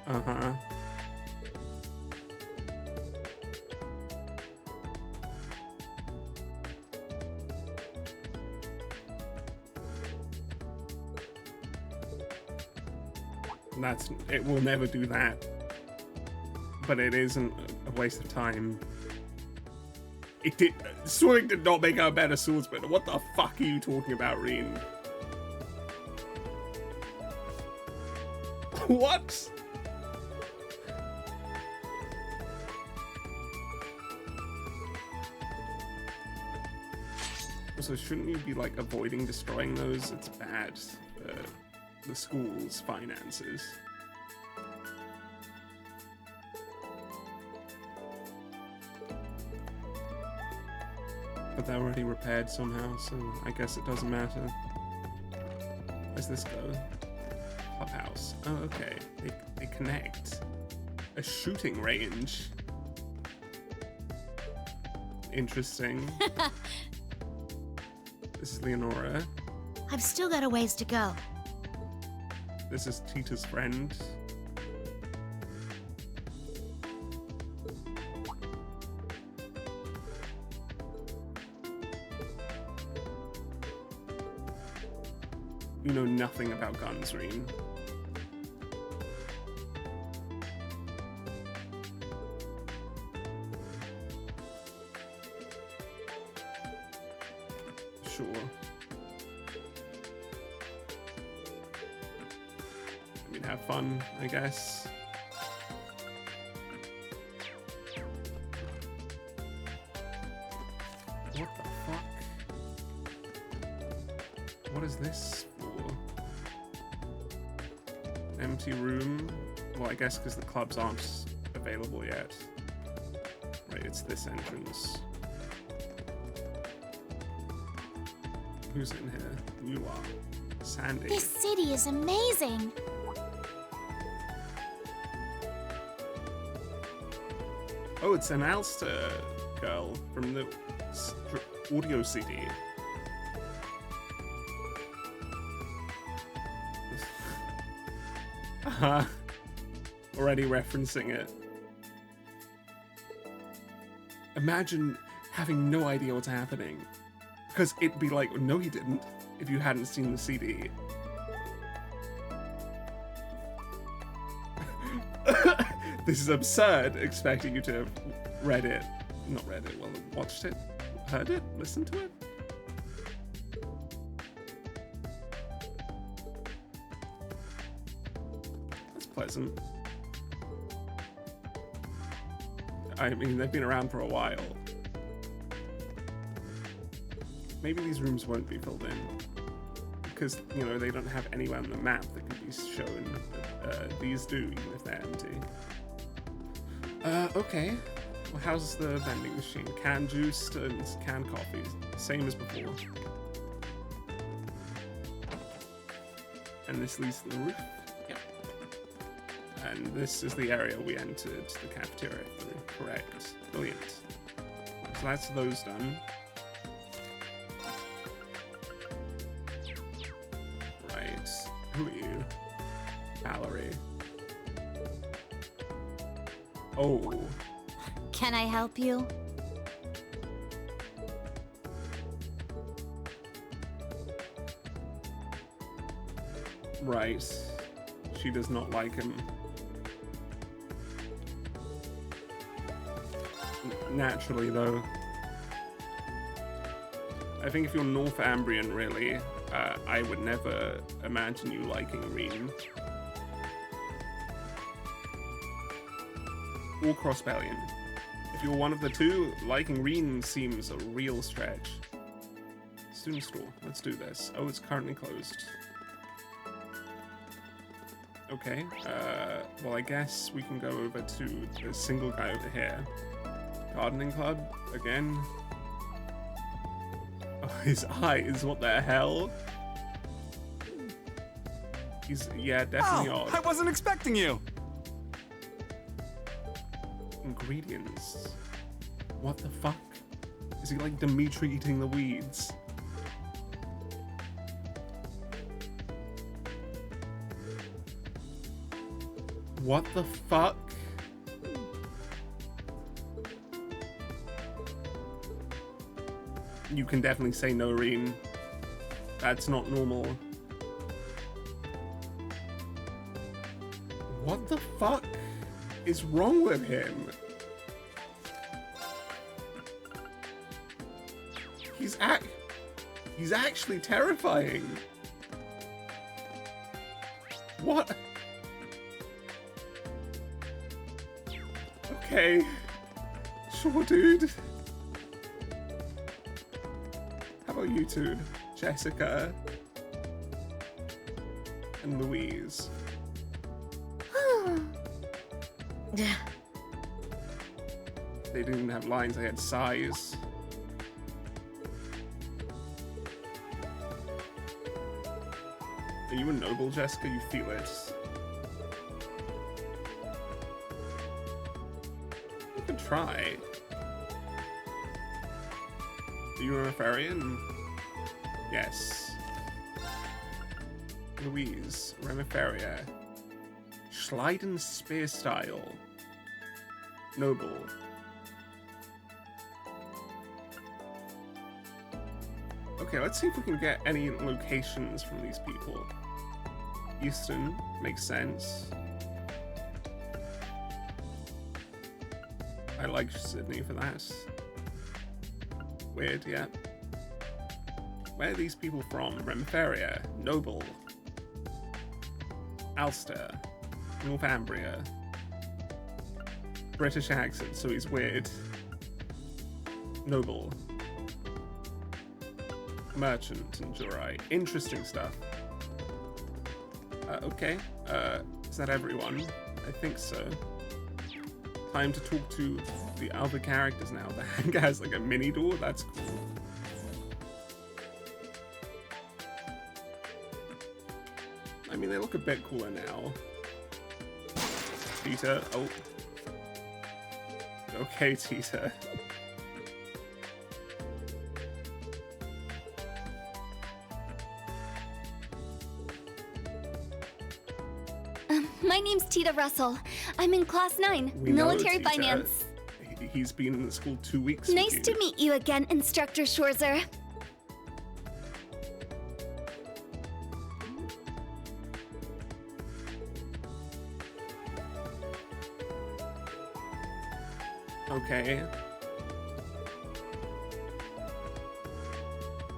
Uh-huh. It will never do that. But it isn't a waste of time. Swimming did not make her a better swordsman. What the fuck are you talking about, Reen? What? Also, shouldn't you be, like, avoiding destroying those? It's bad for the school's finances. But they're already repaired somehow, so I guess it doesn't matter. Where's this go? Clubhouse. Oh, okay. They connect. A shooting range. Interesting. This is Leonora.
I've still got a ways to go.
This is Tita's friend. You know nothing about guns, Reen. Sure. I mean, have fun, I guess. What the fuck? What is this for? Empty room? Well, I guess because the clubs aren't available yet. Right, it's this entrance. Who's in here? You are. Sandy.
This city is amazing.
Oh, it's an Alster girl from the audio CD. Already referencing it. Imagine having no idea what's happening. Because it'd be like, no, you didn't, if you hadn't seen the CD. This is absurd, expecting you to have read it. Not read it, well, watched it, heard it, listened to it. That's pleasant. I mean, they've been around for a while. Maybe these rooms won't be filled in. Because, you know, they don't have anywhere on the map that can be shown. These do, even if they're empty. Okay. Well, how's the vending machine? Canned juice and canned coffee. Same as before. And this leads to the roof. Yep. And this is the area we entered the cafeteria through. Correct. Brilliant. So that's those done. Right. Who are you? Valerie. Oh.
Can I help you?
Right. She does not like him. Naturally, though. I think if you're North Ambrian, really, I would never imagine you liking Rean. Or Crossbellion. If you're one of the two, liking Rean seems a real stretch. Student store. Let's do this. Oh, it's currently closed. Okay. Well, I guess we can go over to the single guy over here. Gardening club again. Oh, his eyes. What the hell? He's definitely odd.
I wasn't expecting you.
Ingredients. What the fuck? Is he like Dimitri eating the weeds? What the fuck? You can definitely say no, Rean. That's not normal. What the fuck is wrong with him? He's actually terrifying. What? Okay. Sure, dude. How about you two? Jessica and Louise. They didn't have lines, they had sighs. Are you a noble, Jessica? You feel it. You could try. Are you a Remiferian? Yes. Louise, Remiferia. Schleiden spear style. Noble. Okay, let's see if we can get any locations from these people. Easton makes sense. I like Sydney for that. Weird, yeah. Where are these people from? Remiferia, Noble, Alster, Northumbria. British accent, so he's weird. Noble. Merchant and Jurai. Interesting stuff. Okay. Is that everyone? I think so. Time to talk to the other characters now. The hangar has like a mini door. That's cool. I mean, they look a bit cooler now. Tita. Oh. Okay, Tita.
My name's Tita Russell. I'm in Class 9,
We know
Military
Tita.
Finance.
He's been in school 2 weeks. with
Nice
you.
to meet you again, Instructor Schwarzer.
Okay.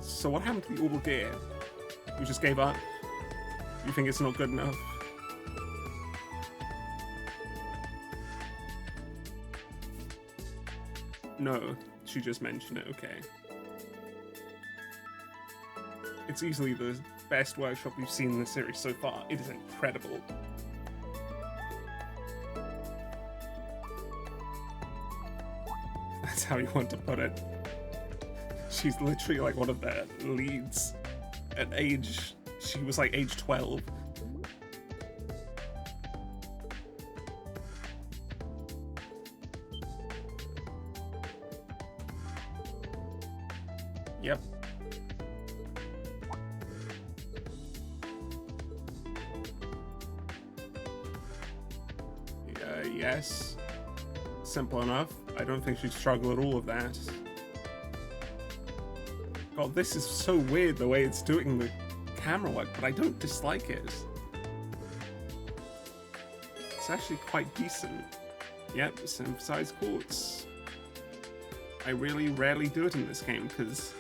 So what happened to the orbital gear? You just gave up? You think it's not good enough? No, she just mentioned it, okay. It's easily the best workshop we've seen in the series so far. It is incredible. That's how you want to put it. She's literally like one of their leads at age... She was like age 12. Yep. Yes. Simple enough. I don't think she'd struggle at all with that. God, this is so weird the way it's doing the camera work, but I don't dislike it. It's actually quite decent. Yep, synthesized quartz. I really rarely do it in this game because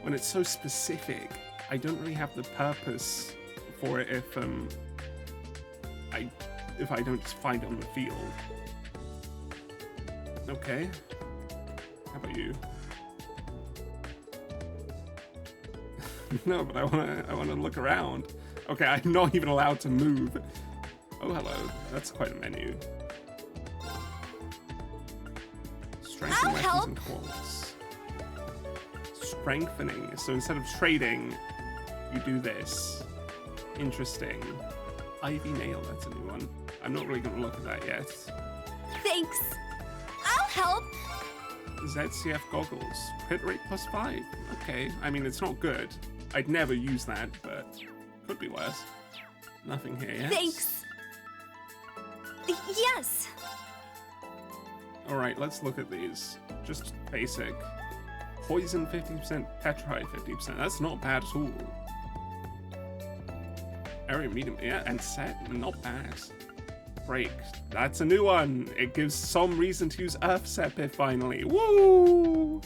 when it's so specific, I don't really have the purpose for it if I don't just find it on the field. Okay. How about you? No, but I wanna look around. Okay, I'm not even allowed to move. Oh, hello. That's quite a menu. Strengthening weapons and quartz. Strengthening. So instead of trading, you do this. Interesting. Ivy nail, that's a new one. I'm not really gonna look at that yet.
Thanks. I'll help.
ZCF goggles. Crit rate +5. Okay, I mean, it's not good. I'd never use that, but could be worse. Nothing here yet.
Thanks. Yes.
Alright, let's look at these. Just basic. Poison 50%, petrify 50%. That's not bad at all. Area medium, yeah, and set, not bad. Break, that's a new one. It gives some reason to use Earth Sepith finally. Woo!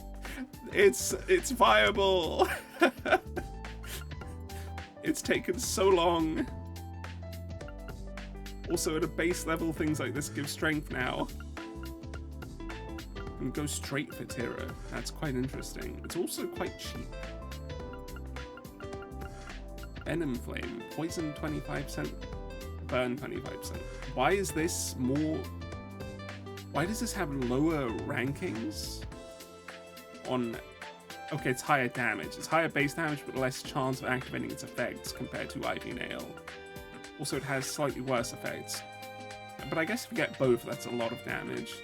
It's viable. It's taken so long. Also, at a base level, things like this give strength now. And go straight for Tira. That's quite interesting. It's also quite cheap. Venom Flame. Poison 25%. Burn 25%. Why is this more... Why does this have lower rankings? On... Okay, it's higher damage. It's higher base damage, but less chance of activating its effects compared to Ivy Nail. Also, it has slightly worse effects. But I guess if you get both, that's a lot of damage.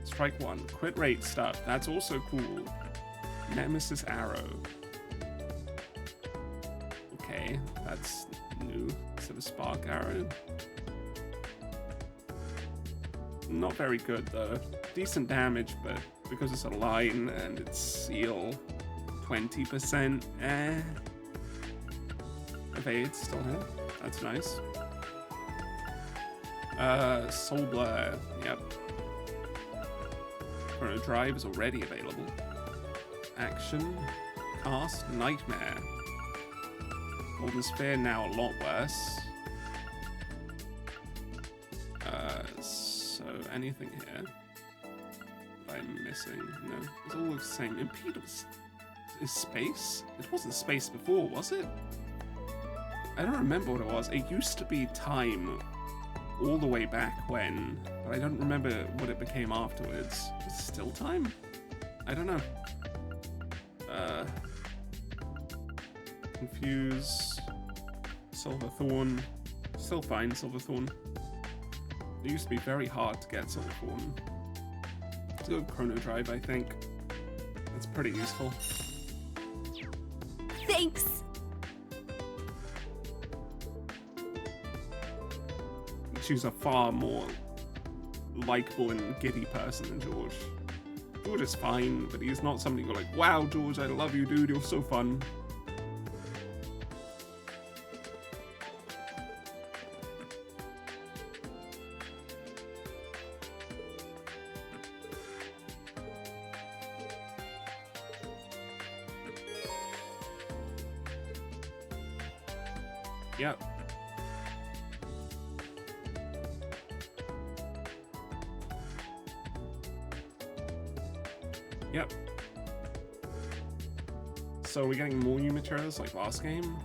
Strike 1. Crit rate stuff. That's also cool. Nemesis Arrow. Okay, that's new. Instead of Spark Arrow. Not very good, though. Decent damage, but because it's a line and it's seal, 20%, Evade's still here. That's nice. Soul Blur, yep. Chrono Drive is already available. Action, Cast, Nightmare. Golden Sphere now a lot worse. anything here that I'm missing? No, it all looks the same. Impedance is space? It wasn't space before, was it? I don't remember what it was. It used to be time all the way back when, but I don't remember what it became afterwards. Is it still time? I don't know. Confuse. Silverthorn. Still fine, Silverthorn. It used to be very hard to get Silverthorn. Let's go with Chrono Drive, I think. That's pretty useful.
Thanks.
She's a far more likable and giddy person than George. George is fine, but he's not somebody you go like, wow, George, I love you, dude, you're so fun. Yep. Yep. So are we getting more new materials like last game?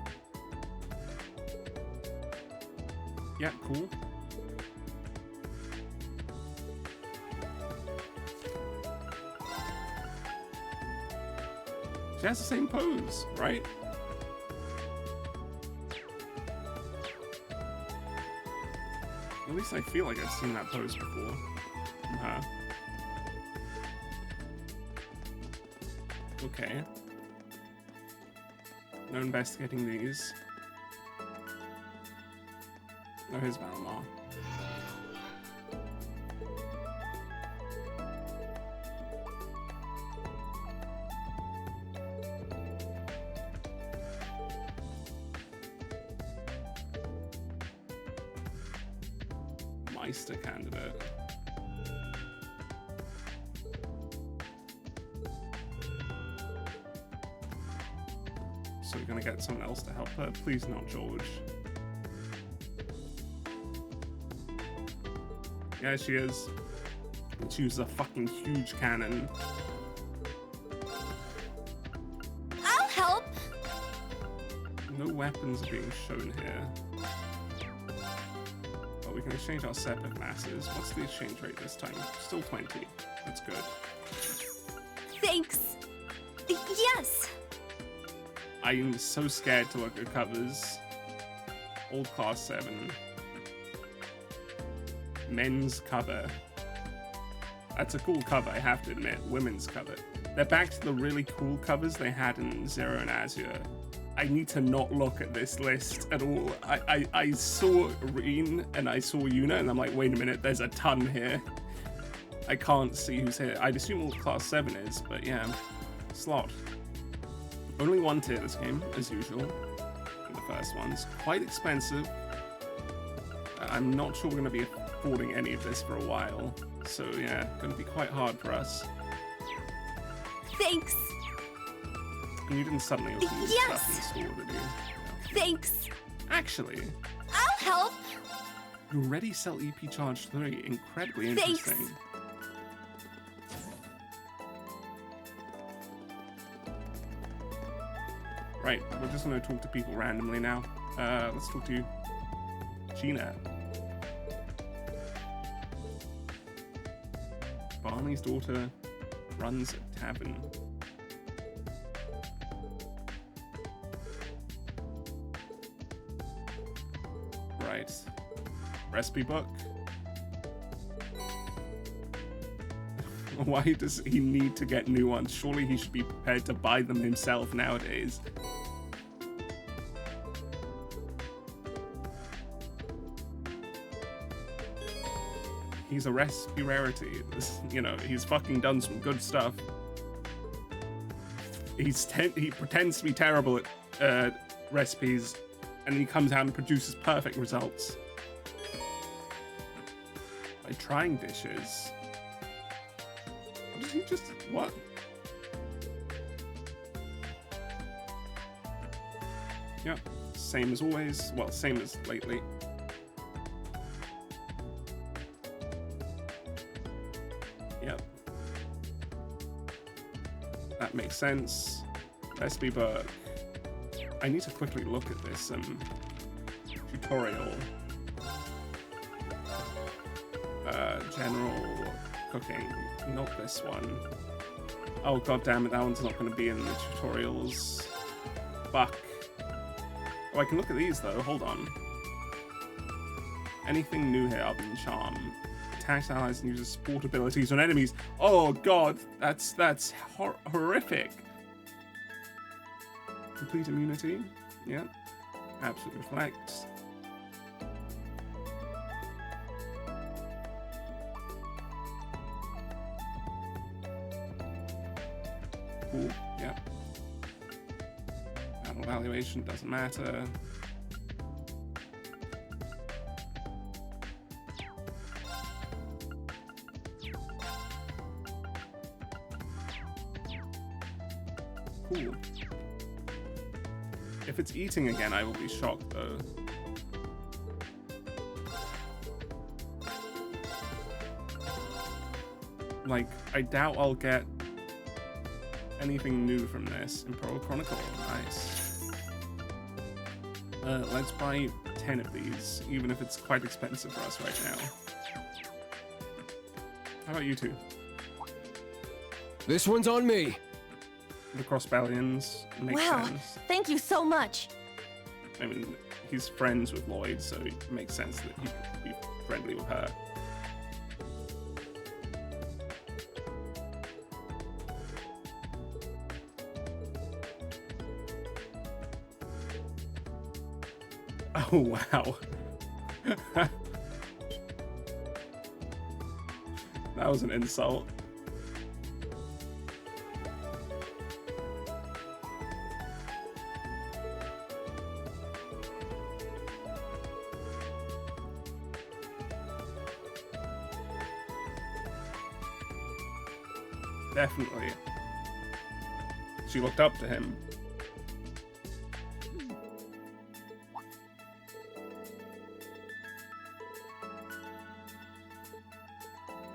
Yeah, cool. She has the same pose, right? At least I feel like I've seen that pose before from her. Okay. No investigating these. Oh, here's Valimar. Meister candidate. So we're gonna get someone else to help her. Please not George. Yeah, she is. She uses a fucking huge cannon.
I'll help.
No weapons are being shown here. But we can exchange our separate masses. What's the exchange rate this time? Still 20. That's good.
Thanks. Yes.
I'm so scared to look at covers. Old Class 7. Men's cover. That's a cool cover, I have to admit. Women's cover. They're back to the really cool covers they had in Zero and Azure. I need to not look at this list at all. I saw Reen and I saw Yuna and I'm like, wait a minute, there's a ton here. I can't see who's here. I'd assume Old Class 7 is, but yeah. Slot. Only one tier this game, as usual. And the first one's quite expensive. I'm not sure we're going to be affording any of this for a while. So yeah, going to be quite hard for us.
Thanks.
And you didn't suddenly open this stuff in the store, did you? Yeah.
Thanks.
Actually,
I'll help.
you already sell EP Charge 3. Incredibly
Thanks.
interesting. Right, we're just going to talk to people randomly now. Let's talk to Gina. Barney's daughter runs a tavern. Right. Recipe book. Why does he need to get new ones? Surely he should be prepared to buy them himself nowadays. He's a recipe rarity. You know, he's fucking done some good stuff. He pretends to be terrible at recipes, and then he comes out and produces perfect results. By trying dishes. What does he just... what? Yep, same as always. Well, same as lately. That makes sense. Recipe book. I need to quickly look at this tutorial. General cooking. Not this one. Oh god damn it, that one's not going to be in the tutorials. Fuck. Oh, I can look at these though, hold on. Anything new here other than charm? Attacks allies and uses sport abilities on enemies. Oh god, that's horrific. Complete immunity. Yeah. Absolute reflect. Cool. Yeah. Battle evaluation doesn't matter. Cool. If it's eating again, I will be shocked though. Like, I doubt I'll get anything new from this. Imperial Chronicle, nice. Let's buy 10 of these, even if it's quite expensive for us right now. How about you two?
This one's on me.
The Crossbellions makes sense.
Thank you so much.
I mean, he's friends with Lloyd, so it makes sense that he could be friendly with her. Oh, wow. That was an insult. Definitely. She looked up to him.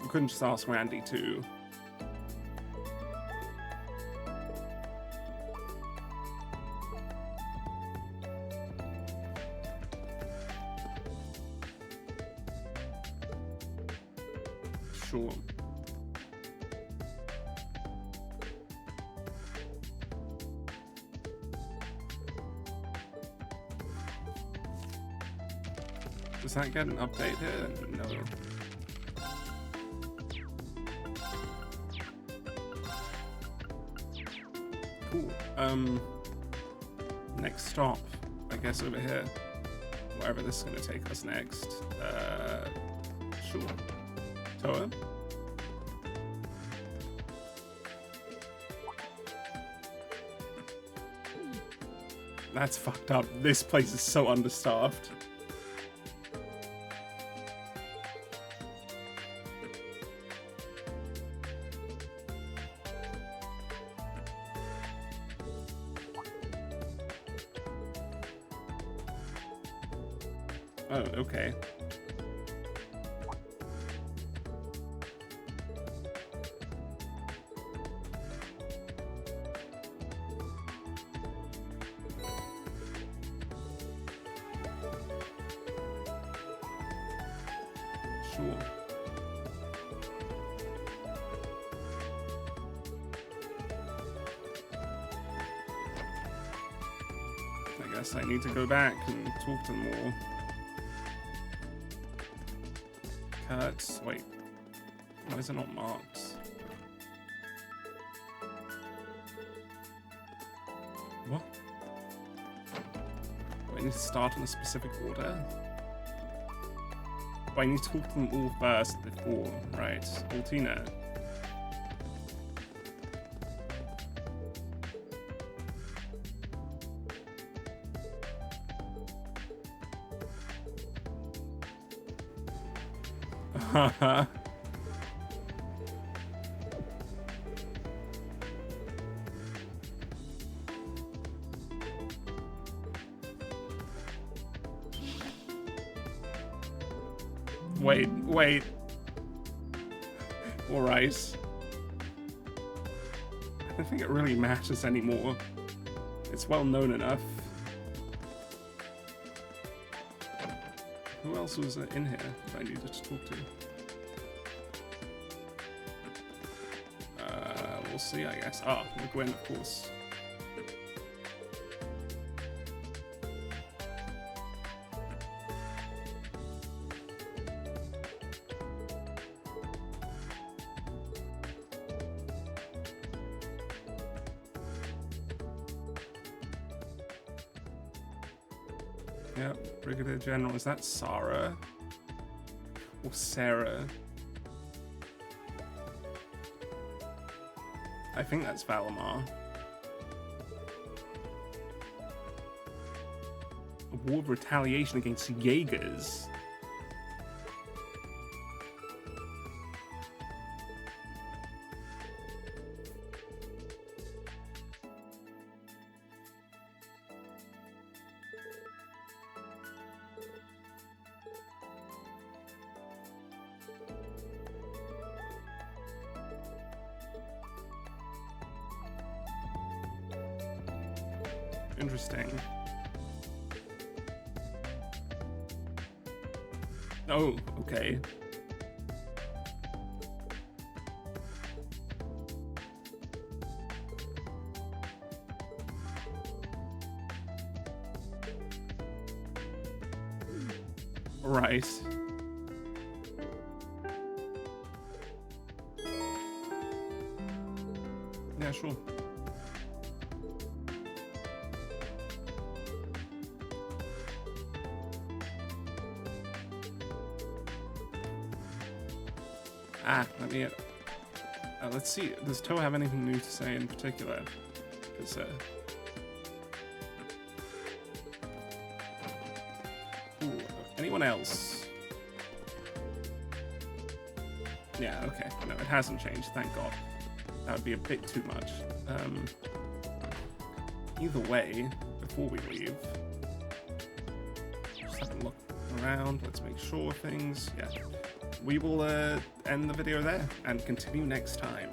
You couldn't just ask Randy too. Sure. Does that get an update here? No. Cool. Next stop, I guess over here. Wherever this is gonna take us next. Sure. Toa? That's fucked up. This place is so understaffed. Oh, okay. Sure. I guess I need to go back and talk to them more. Kurt, wait. Why is it not marked? What? Do I need to start in a specific order? But I need to talk to them all first before, right? Altina. Haha. Wait. All right. I don't think it really matters anymore. It's well known enough. Who else was in here that I needed to talk to? We'll see, I guess. Ah, McGuinn, of course. Yep, Brigadier General. Is that Sarah? Or Sarah? I think that's Valimar. A war of retaliation against Jaegers. Interesting. Oh, okay. Right. Yeah, sure. Let me. Let's see. Does Toa have anything new to say in particular? Because anyone else? Yeah. Okay. No, it hasn't changed. Thank God. That would be a bit too much. Either way, before we leave, just have a look around. Let's make sure things. Yeah. We will end the video there and continue next time.